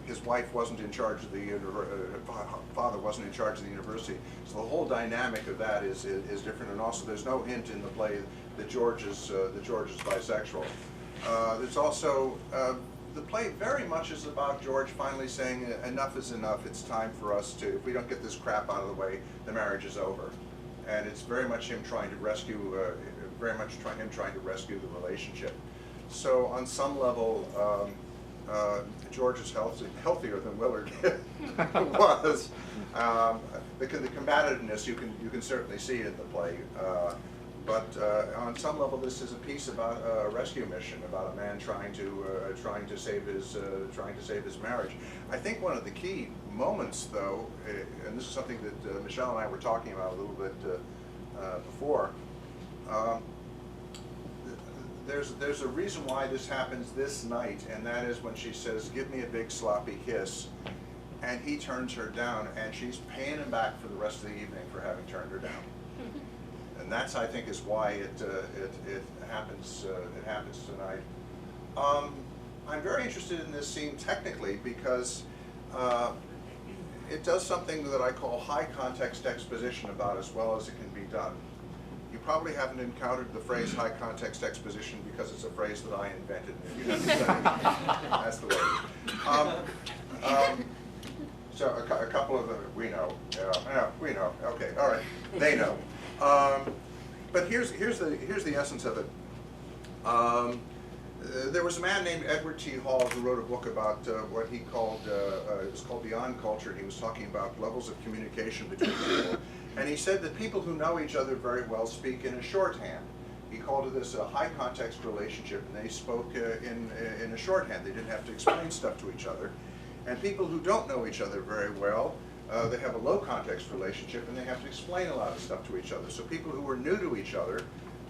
his wife wasn't in charge of the father wasn't in charge of the university, so the whole dynamic of that is different. And also, there's no hint in the play that George is bisexual. There's also the play very much is about George finally saying enough is enough. It's time for us to. If we don't get this crap out of the way, the marriage is over. And it's very much him trying to rescue, him trying to rescue the relationship. So on some level, George is healthier than Willard was. The combativeness you can certainly see in the play. But on some level, this is a piece about a rescue mission, about a man trying to save his marriage. I think one of the key moments, though, and this is something that Michelle and I were talking about a little bit before. There's a reason why this happens this night, and that is when she says, "Give me a big sloppy kiss," and he turns her down, and she's paying him back for the rest of the evening for having turned her down. And that's, I think, is why it happens. It happens tonight. I'm very interested in this scene technically because it does something that I call high context exposition about as well as it can be done. You probably haven't encountered the phrase high context exposition because it's a phrase that I invented. If you haven't studied, that's the way. So a couple of them, we know. Yeah, we know. Okay, all right. They know. But here's the essence of it. There was a man named Edward T. Hall who wrote a book about what he called, it was called Beyond Culture, and he was talking about levels of communication between people. And he said that people who know each other very well speak in a shorthand. He called this a high context relationship, and they spoke in a shorthand. They didn't have to explain stuff to each other. And people who don't know each other very well, they have a low context relationship, and they have to explain a lot of stuff to each other. So people who are new to each other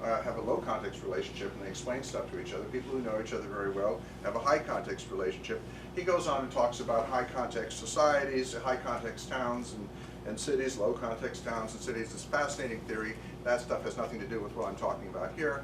have a low context relationship, and they explain stuff to each other. People who know each other very well have a high context relationship. He goes on and talks about high context societies, high context towns and cities, low context towns and cities. It's a fascinating theory. That stuff has nothing to do with what I'm talking about here.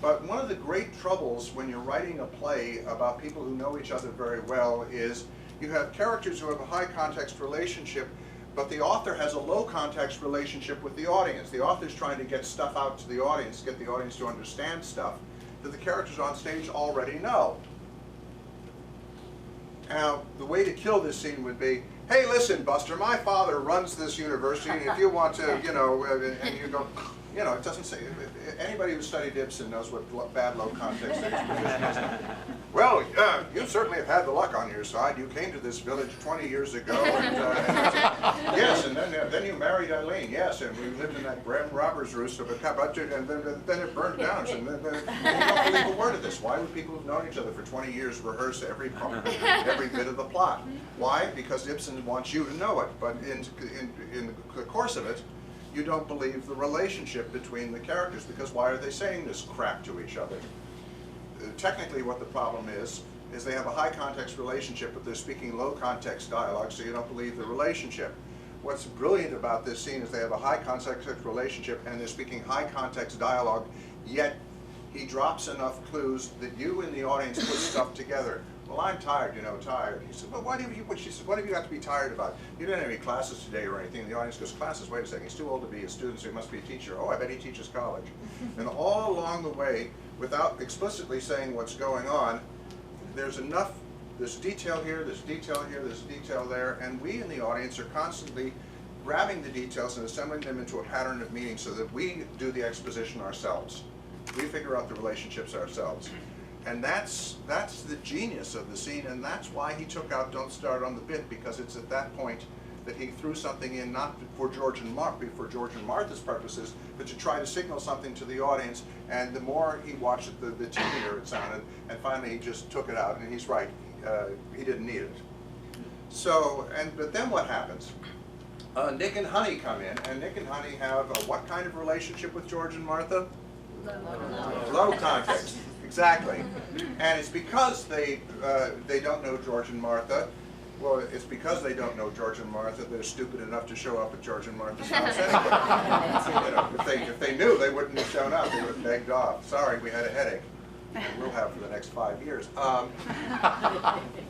But one of the great troubles when you're writing a play about people who know each other very well is You have characters who have a high context relationship, but the author has a low context relationship with the audience. The author's trying to get stuff out to the audience, get the audience to understand stuff that the characters on stage already know. Now, the way to kill this scene would be, hey, listen, Buster, my father runs this university, and if you want to, you know, and you go, you know, it doesn't say, anybody who studied Ibsen knows what bad low context exposition is. Well, you certainly have had the luck on your side. You came to this village 20 years ago, and yes, and then you married Eileen, yes, and we lived in that Bram Robbers roost of a cup, and then it burned down, and then you don't believe a word of this. Why would people who've known each other for 20 years rehearse every bit of the plot? Why? Because Ibsen wants you to know it, but in the course of it, you don't believe the relationship between the characters, because why are they saying this crap to each other? Technically what the problem is they have a high context relationship, but they're speaking low context dialogue, so you don't believe the relationship. What's brilliant about this scene is they have a high context relationship and they're speaking high context dialogue, yet he drops enough clues that you in the audience put stuff together. Well, I'm tired, you know, tired. He said, well, she said, what have you got to be tired about? You didn't have any classes today or anything. And the audience goes, classes? Wait a second, he's too old to be a student, so he must be a teacher. Oh, I bet he teaches college. And all along the way, without explicitly saying what's going on, there's enough, there's detail here, there's detail here, there's detail there, and we in the audience are constantly grabbing the details and assembling them into a pattern of meaning so that we do the exposition ourselves. We figure out the relationships ourselves. And that's the genius of the scene, and that's why he took out Don't Start on the Bit, because it's at that point that he threw something in, not for George and Martha's purposes, but to try to signal something to the audience. And the more he watched it, the teenier it sounded, and finally he just took it out, and he's right, he didn't need it. So, but then what happens? Nick and Honey come in, and Nick and Honey have what kind of relationship with George and Martha? Low context. Exactly. And it's because they don't know George and Martha. Well, it's because they don't know George and Martha, they're stupid enough to show up at George and Martha's house anyway. You know, if they knew, they wouldn't have shown up. They would have begged off. Sorry, we had a headache. And we'll have for the next 5 years.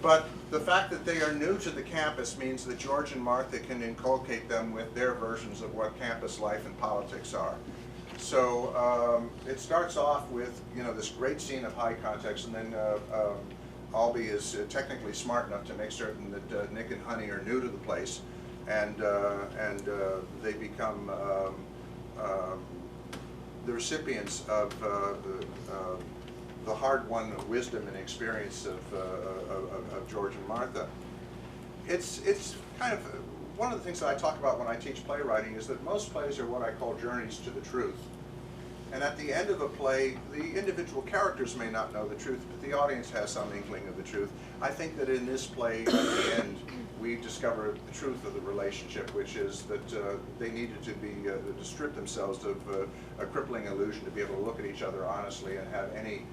But the fact that they are new to the campus means that George and Martha can inculcate them with their versions of what campus life and politics are. So it starts off with, you know, this great scene of high context, and then Albee is technically smart enough to make certain that Nick and Honey are new to the place, and they become the recipients of the hard-won wisdom and experience of George and Martha. It's kind of one of the things that I talk about when I teach playwriting is that most plays are what I call journeys to the truth. And at the end of a play, the individual characters may not know the truth, but the audience has some inkling of the truth. I think that in this play, at the end, we discover the truth of the relationship, which is that they needed to be to strip themselves of a crippling illusion to be able to look at each other honestly and have any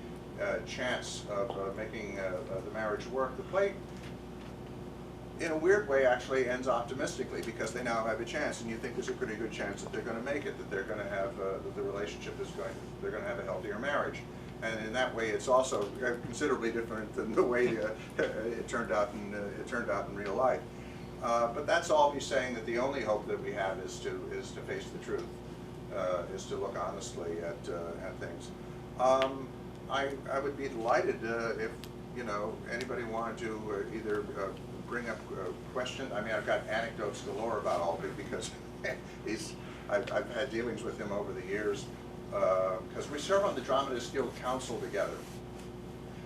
chance of making the marriage work. The play, in a weird way, actually ends optimistically because they now have a chance, and you think there's a pretty good chance that they're going to make it, that they're going to have that the relationship is they're going to have a healthier marriage, and in that way, it's also considerably different than the way it turned out in real life. But that's all he's saying, that the only hope that we have is to face the truth, is to look honestly at things. I would be delighted if anybody wanted to either bring up a question. I mean, I've got anecdotes galore about Albee because I've had dealings with him over the years because we serve on the Dramatists Guild Council together.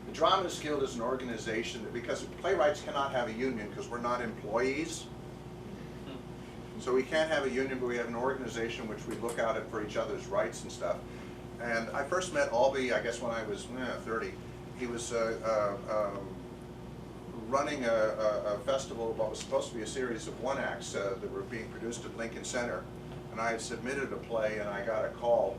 The Dramatists Guild is an organization that, because playwrights cannot have a union because we're not employees, so we can't have a union, but we have an organization which we look out for each other's rights and stuff. And I first met Albee, I guess, when I was 30. He was running a festival, what was supposed to be a series of one-acts that were being produced at Lincoln Center. And I had submitted a play, and I got a call.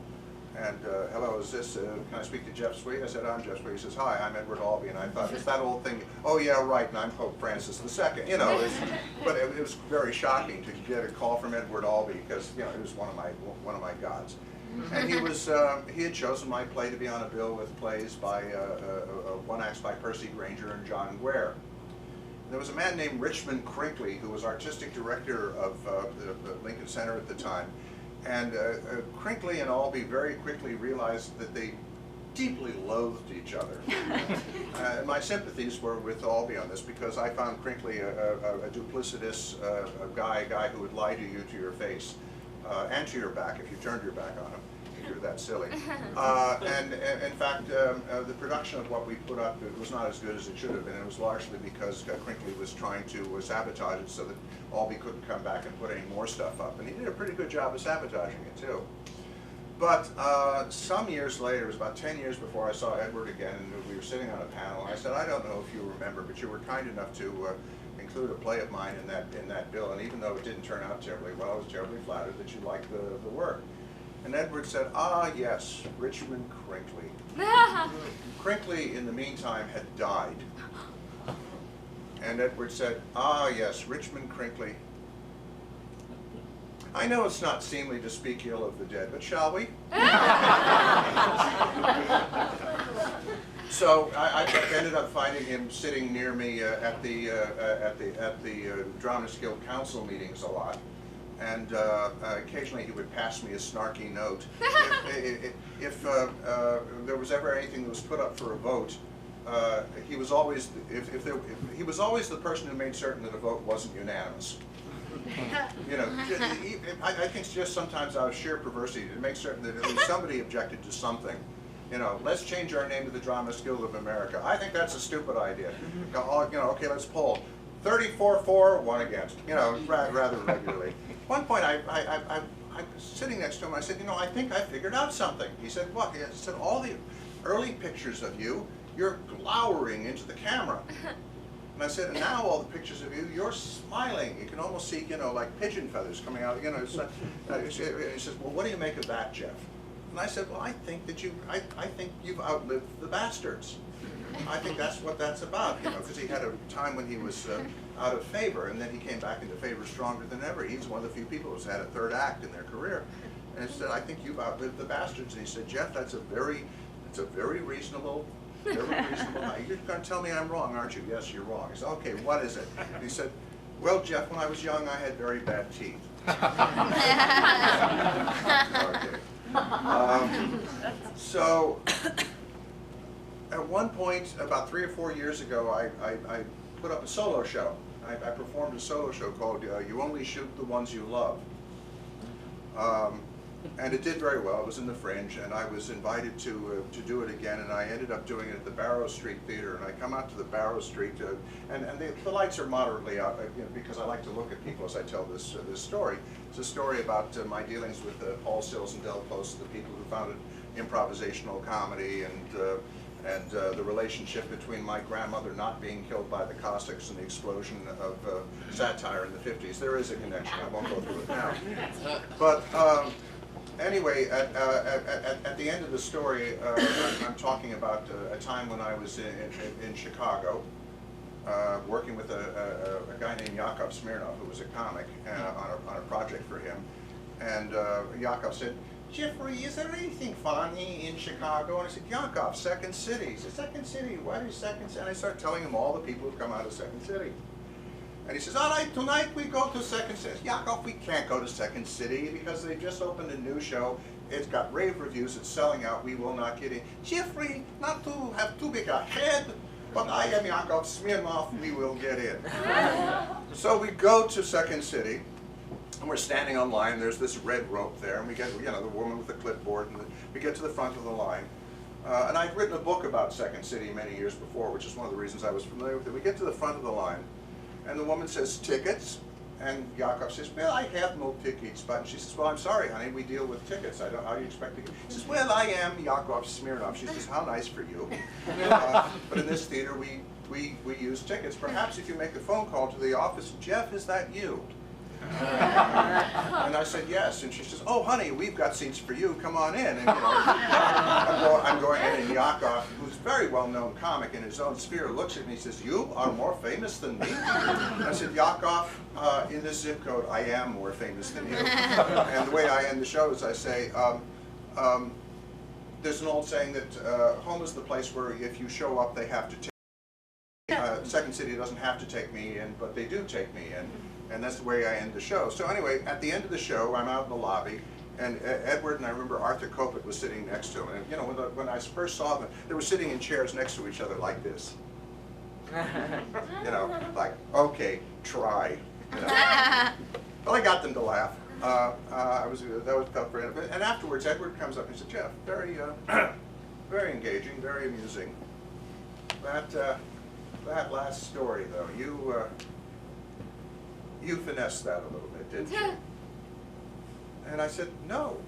And, hello, is this, can I speak to Jeff Sweet? I said, I'm Jeff Sweet. He says, hi, I'm Edward Albee. And I thought, it's that old thing, oh yeah, right, and I'm Pope Francis II. You know, but it was very shocking to get a call from Edward Albee because, he was one of my gods. And he had chosen my play to be on a bill with plays by one act by Percy Granger and John Ware. There was a man named Richmond Crinkly who was artistic director of the Lincoln Center at the time. And Crinkly and Albee very quickly realized that they deeply loathed each other. And my sympathies were with Albee on this, because I found Crinkly a duplicitous a guy who would lie to you to your face and to your back if you turned your back on him. You're that silly. And in fact, the production of what we put up, it was not as good as it should have been. It was largely because Crinkly was trying to sabotage it so that Albee couldn't come back and put any more stuff up. And he did a pretty good job of sabotaging it too. But some years later, it was about 10 years before I saw Edward again, and we were sitting on a panel, and I said, I don't know if you remember, but you were kind enough to include a play of mine in that bill. And even though it didn't turn out terribly well, I was terribly flattered that you liked the work. And Edward said, ah, yes, Richmond Crinkly. Crinkly, in the meantime, had died. And Edward said, ah, yes, Richmond Crinkly. I know it's not seemly to speak ill of the dead, but shall we? So I ended up finding him sitting near me at the Dramatists Guild Council meetings a lot. And occasionally he would pass me a snarky note. If there was ever anything that was put up for a vote, he was always he was always the person who made certain that a vote wasn't unanimous. You know, I think just sometimes out of sheer perversity to make certain that at least somebody objected to something. You know, let's change our name to the Dramatists Guild of America. I think that's a stupid idea. You know, okay, let's poll. 34 for, 1 against. You know, rather regularly. One point, I was sitting next to him. I said, you know, I think I figured out something. He said, what? He said, all the early pictures of you, you're glowering into the camera. And I said, and now all the pictures of you, you're smiling. You can almost see, you know, like pigeon feathers coming out. You know, he says, well, what do you make of that, Jeff? And I said, well, I think that I think you've outlived the bastards. I think that's what that's about, you know, because he had a time when he was out of favor, and then he came back into favor stronger than ever. He's one of the few people who's had a third act in their career. And he said, I think you've outlived the bastards. And he said, Jeff, that's a very reasonable, you're going to tell me I'm wrong, aren't you? Yes, you're wrong. He said, okay, what is it? And he said, well, Jeff, when I was young, I had very bad teeth. Okay. So, at one point, about 3 or 4 years ago, I put up a solo show. I performed a solo show called You Only Shoot the Ones You Love. And it did very well. It was in the Fringe, and I was invited to do it again, and I ended up doing it at the Barrow Street Theater. And I come out to the Barrow Street, and the lights are moderately out, you know, because I like to look at people as I tell this story. It's a story about my dealings with Paul Sills and Del Post, the people who founded improvisational comedy, and the relationship between my grandmother not being killed by the Cossacks and the explosion of satire in the 50s. There is a connection. I won't go through it now. But anyway, at the end of the story, I'm talking about a time when I was in Chicago, working with a guy named Yakov Smirnov, who was a comic, on a project for him. And Yakov said, Jeffrey, is there anything funny in Chicago? And I said, Yakov, Second City. He said, Second City, what is Second City? And I started telling him all the people who've come out of Second City. And he says, all right, tonight we go to Second City. Yakov, we can't go to Second City because they just opened a new show. It's got rave reviews, it's selling out, we will not get in. Jeffrey, not to have too big a head, but I am Yakov Smirnov, we will get in. So we go to Second City. And we're standing on line, there's this red rope there, and we get, you know, the woman with the clipboard, and we get to the front of the line. And I'd written a book about Second City many years before, which is one of the reasons I was familiar with it. We get to the front of the line, and the woman says, tickets? And Yakov says, well, I have no tickets. But she says, well, I'm sorry, honey, we deal with tickets. How do you expect to get? She says, well, I am Yakov Smirnov. She says, how nice for you. But in this theater, we use tickets. Perhaps if you make a phone call to the office, Jeff, is that you? And I said yes, and she says, oh honey, we've got seats for you, come on in. And you know, I'm going in, and Yakov, who's a very well-known comic in his own sphere, looks at me and says, you are more famous than me? And I said, Yakov, in this zip code, I am more famous than you. And the way I end the show is I say, there's an old saying that home is the place where if you show up, they have to take Second City doesn't have to take me in, but they do take me in, and that's the way I end the show. So anyway, at the end of the show, I'm out in the lobby, and Edward and I remember Arthur Kopit was sitting next to him. And you know, when I first saw them, they were sitting in chairs next to each other like this. You know, like, okay, try. You know. Well, I got them to laugh. That was felt great. And afterwards, Edward comes up and said, "Jeff, very, very engaging, very amusing. That last story, though, you finessed that a little bit, didn't you?" And I said, "No."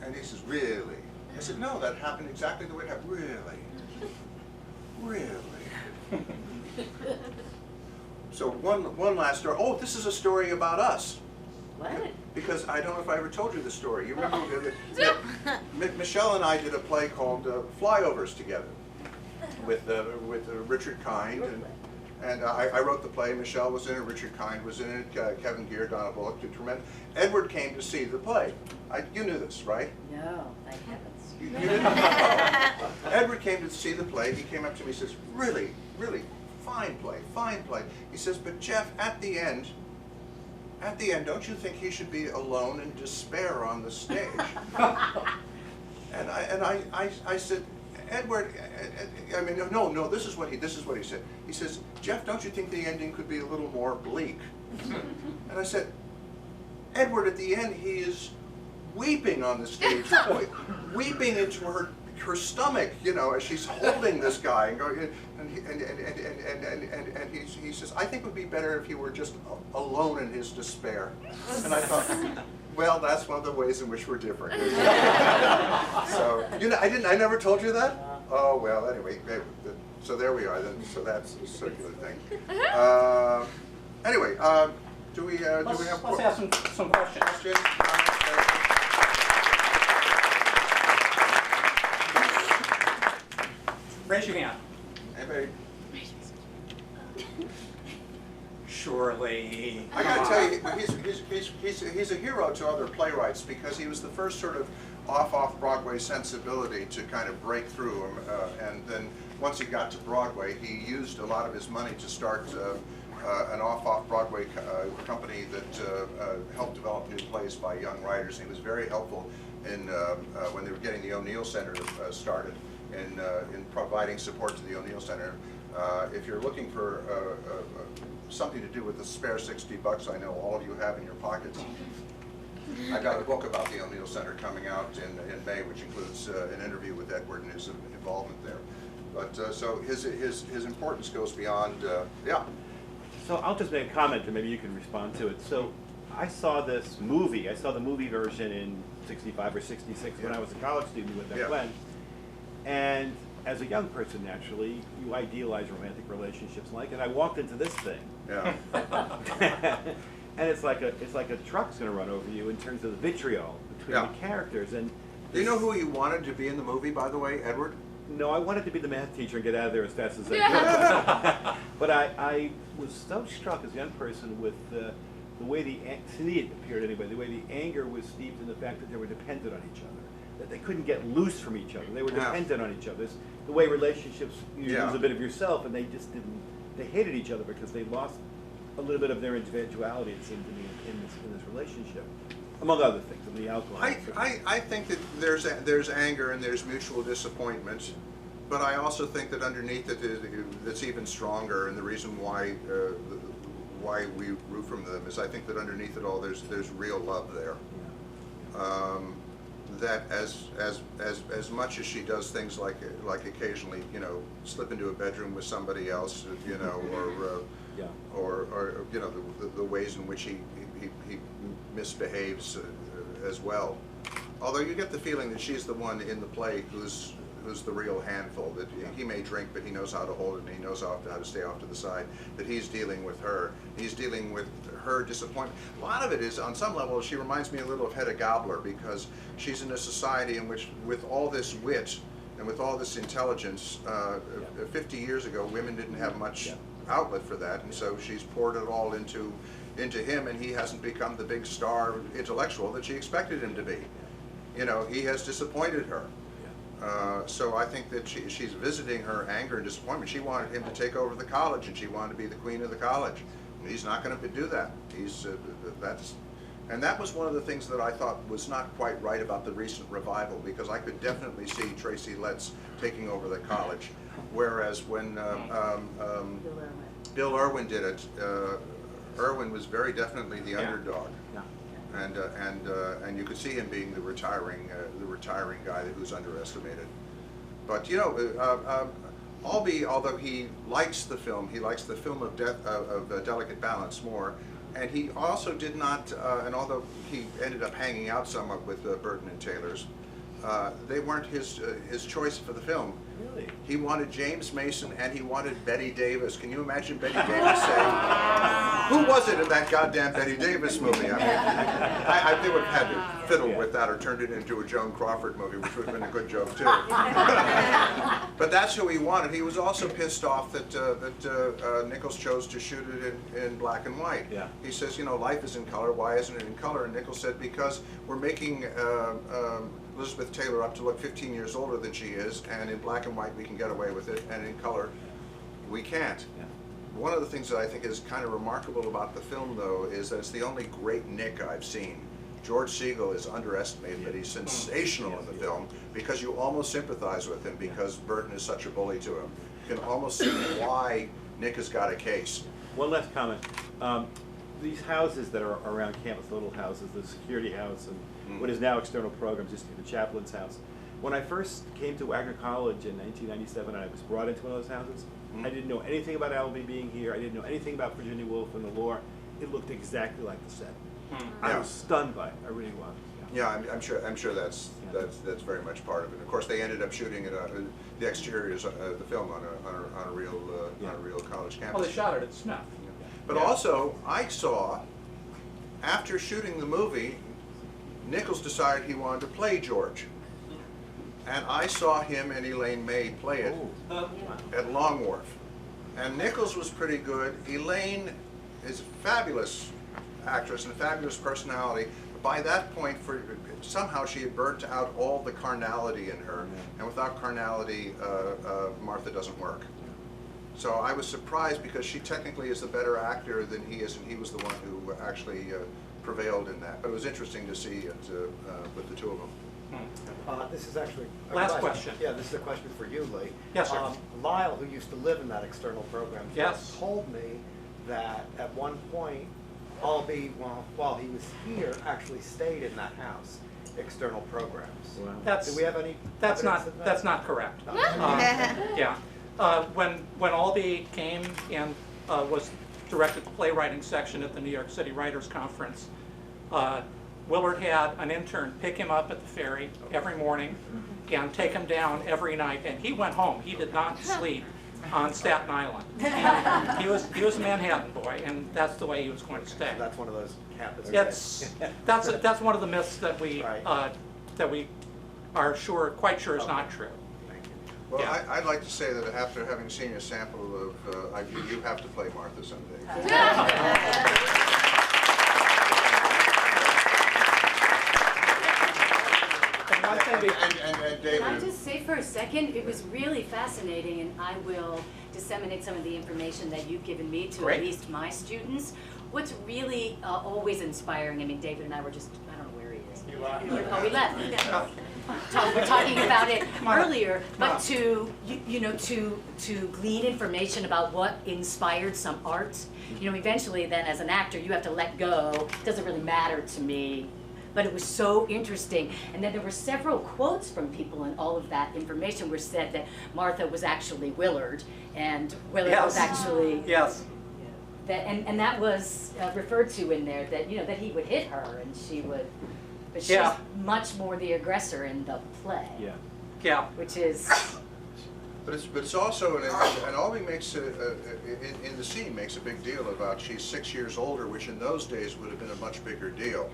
And he says, "Really?" I said, "No, that happened exactly the way it happened." "Really? Really?" So one last story. Oh, this is a story about us. What? Because I don't know if I ever told you the story. You remember Michelle and I did a play called Flyovers together with Richard Kind, and I wrote the play. Michelle was in it. Richard Kind was in it. Kevin Gear, Donna Bullock did tremendous. Edward came to see the play. You knew this, right? No, thank heavens. You didn't know? Edward came to see the play. He came up to me and says, "Really, really, fine play, fine play." He says, "But Jeff, at the end, don't you think he should be alone in despair on the stage?" And I said, "Edward, I mean, no, this is what he said. He says, 'Jeff, don't you think the ending could be a little more bleak?'" And I said, "Edward, at the end, he is weeping on the stage, weeping into her stomach, you know, as she's holding this guy and going, and he says, 'I think it would be better if he were just alone in his despair.'" And I thought, well, that's one of the ways in which we're different. So, you know, I never told you that? Oh, well, anyway, so there we are then. So that's a circular thing. Anyway, do we have? Let's ask some questions. Raise your hand. Anybody? Surely. I gotta tell you, he's a hero to other playwrights because he was the first sort of off-Broadway sensibility to kind of break through. And then once he got to Broadway, he used a lot of his money to start an off-Broadway company that helped develop new plays by young writers. He was very helpful in when they were getting the O'Neill Center started, in providing support to the O'Neill Center. If you're looking for something to do with the spare $60 I know all of you have in your pockets, I got a book about the O'Neill Center coming out in May, which includes an interview with Edward and his involvement there. But so his importance goes beyond, yeah. So I'll just make a comment and maybe you can respond to it. So I saw the movie version in 65 or 66 when I was a college student with Glenn. And as a young person, naturally, you idealize romantic relationships and I walked into this thing. Yeah. And it's like a truck's gonna run over you in terms of the vitriol between the characters. And do you know who you wanted to be in the movie, by the way, Edward? No, I wanted to be the math teacher and get out of there as fast as I could. But I was so struck as a young person with the way to me it appeared anyway, the way the anger was steeped in the fact that they were dependent on each other, that they couldn't get loose from each other. They were dependent on each other. It's the way relationships, you lose a bit of yourself, and they just didn't. They hated each other because they lost a little bit of their individuality, it seemed to me, in this relationship, among other things, and the alcohol. I think that there's anger and there's mutual disappointment, but I also think that underneath it that's even stronger, and the reason why we root from them is I think that underneath it all there's real love there. That as much as she does things like occasionally, you know, slip into a bedroom with somebody else, you know, or you know the ways in which he misbehaves as well. Although you get the feeling that she's the one in the play who's the real handful, that he may drink but he knows how to hold it and he knows how to stay off to the side, that he's dealing with her. He's dealing with her disappointment. A lot of it is, on some level, she reminds me a little of Hedda Gabler because she's in a society in which, with all this wit and with all this intelligence, 50 years ago women didn't have much outlet for that, and so she's poured it all into him, and he hasn't become the big star intellectual that she expected him to be. You know, he has disappointed her. So I think that she's visiting her anger and disappointment. She wanted him to take over the college, and she wanted to be the queen of the college. And he's not going to do that. And that was one of the things that I thought was not quite right about the recent revival, because I could definitely see Tracy Letts taking over the college, whereas when Bill Irwin did it, Irwin was very definitely the underdog. And you could see him being the retiring guy who's underestimated. But you know, although he likes the film of Delicate Balance more, and he also did not. And although he ended up hanging out somewhat with Burton and Taylor's, they weren't his choice for the film. Really? He wanted James Mason and he wanted Betty Davis. Can you imagine Betty Davis saying, "Who was it in that goddamn Betty Davis movie?" I mean, they would have had to fiddle with that or turned it into a Joan Crawford movie, which would have been a good joke too. But that's who he wanted. He was also pissed off that Nichols chose to shoot it in black and white. Yeah. He says, you know, life is in color. Why isn't it in color? And Nichols said, because we're making Elizabeth Taylor up to look 15 years older than she is, and in black and white we can get away with it, and in color we can't. Yeah. One of the things that I think is kind of remarkable about the film, though, is that it's the only great Nick I've seen. George Segal is underestimated, but he's sensational in the film because you almost sympathize with him because Burton is such a bully to him. You can almost see why Nick has got a case. One last comment. These houses that are around campus, the little houses, the security house, and what is now external programs, used to be the chaplain's house. When I first came to Wagner College in 1997, I was brought into one of those houses. I didn't know anything about Albee being here. I didn't know anything about Virginia Woolf and the lore. It looked exactly like the set. I was stunned by it. I really was. Yeah, I'm sure that's very much part of it. Of course, they ended up shooting it the exteriors of the film on a real college campus. Well, they shot it at Smith. But also, I saw, after shooting the movie, Nichols decided he wanted to play George. And I saw him and Elaine May play it at Long Wharf. And Nichols was pretty good. Elaine is a fabulous actress and a fabulous personality. But by that point, somehow she had burnt out all the carnality in her. And without carnality, Martha doesn't work. So I was surprised because she technically is the better actor than he is, and he was the one who actually prevailed in that. But it was interesting to see it with the two of them. This is actually a Last question. Yeah, this is a question for you, Lee. Yes, sir. Lyle, who used to live in that external program, Yes. told me that at one point, Albee, while he was here, actually stayed in that house, external programs. Wow. Do we have any? That's evidence of that? that's not correct. Yeah. When Albee came and was directed the playwriting section at the New York City Writers Conference, Willard had an intern pick him up at the ferry every morning and take him down every night, and he went home. He did not sleep on Staten Island. And he was a Manhattan boy, and that's the way he was going to stay. That's one of those campus. That's one of the myths that we Right. are quite sure is not true. Thank you. Well, Yeah. I'd like to say that after having seen a sample of you have to play Martha someday. And David. Can I just say for a second, it was really fascinating, and I will disseminate some of the information that you've given me to Great. at least my students. What's really always inspiring, I mean, David and I were just, I don't know where he is. Oh, we left. We're talking about it earlier, but to glean information about what inspired some art. You know, eventually then as an actor, you have to let go. It doesn't really matter to me. But it was so interesting. And then there were several quotes from people, and all of that information were said that Martha was actually Willard, and Willard was actually and that was referred to in there, that that he would hit her and she would, but she's much more the aggressor in the play. Which is. But it's also, and Albee makes in the scene makes a big deal about she's 6 years older, which in those days would have been a much bigger deal.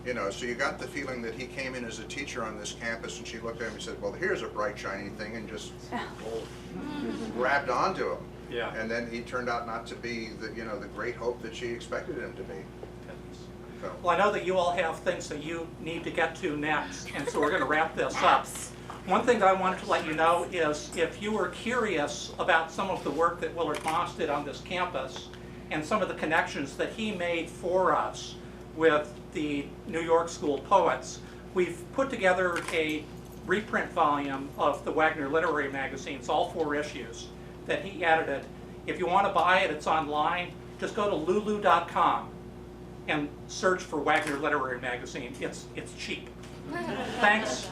You know, so you got the feeling that he came in as a teacher on this campus, and she looked at him and said, "Well, here's a bright, shiny thing," and just grabbed onto him. Yeah. And then he turned out not to be the great hope that she expected him to be. So. Well, I know that you all have things that you need to get to next, and so we're going to wrap this up. One thing that I wanted to let you know is if you were curious about some of the work that Willard Moss did on this campus and some of the connections that he made for us with the New York School poets, we've put together a reprint volume of the Wagner Literary Magazines, all 4 issues that he edited. If you want to buy it, it's online. Just go to lulu.com and search for Wagner Literary Magazine. It's cheap. Thanks.